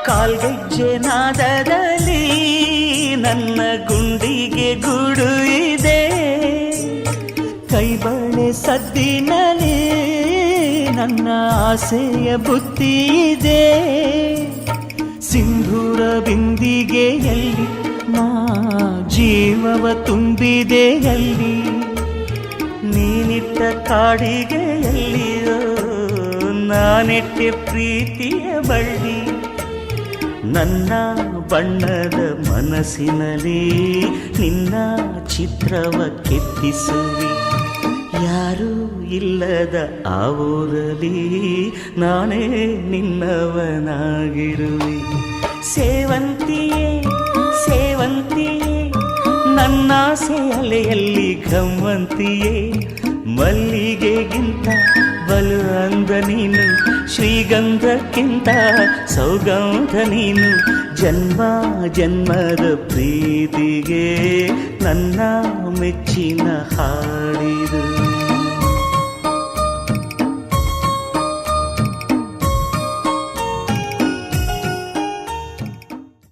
ಕಾಲ್ಗೆಜ್ಜೆ ನಾದದಲ್ಲಿ ನನ್ನ ಗುಂಡಿಗೆ ಗೂಡು ಇದೆ, ಕೈಬಳೆ ಸದ್ದಿನಲ್ಲಿ ನನ್ನ ಆಸೆಯ ಬುತ್ತಿ ಇದೆ. ಸಿಂಧೂರ ಬಿಂದಿಗೆಯಲ್ಲಿ ನಾ ಜೀವವ ತುಂಬಿದೆಯಲ್ಲಿ, ನೀನಿಟ್ಟ ಕಾಡಿಗೆಯಲ್ಲಿಯೋ ನಾನಿಟ್ಟೆ ಪ್ರೀತಿಯ ಬಳ್ಳಿ. ನನ್ನ ಬಣ್ಣದ ಮನಸ್ಸಿನಲ್ಲಿ ನಿನ್ನ ಚಿತ್ರವ ಕೆತ್ತಿಸುವಿ, ಯಾರೂ ಇಲ್ಲದ ಆ ಊರಲ್ಲಿ ನಾನೇ ನಿನ್ನವನಾಗಿರುವೆ. ಸೇವಂತಿಯೇ ಸೇವಂತಿಯೇ ನನ್ನಾಸೆ ಅಲೆಯಲ್ಲಿ ಗಮ್ಮಂತಿಯೇ, ಮಲ್ಲಿಗೆಗಿಂತ ಬಲು ಅಂದ ನೀನು, ಶ್ರೀಗಂಧಕ್ಕಿಂತ ಸೌಗಂಧ ನೀನು. ಜನ್ಮ ಜನ್ಮದ ಪ್ರೀತಿಗೆ ನನ್ನ ಮೆಚ್ಚಿನ ಹಾಡಿದು.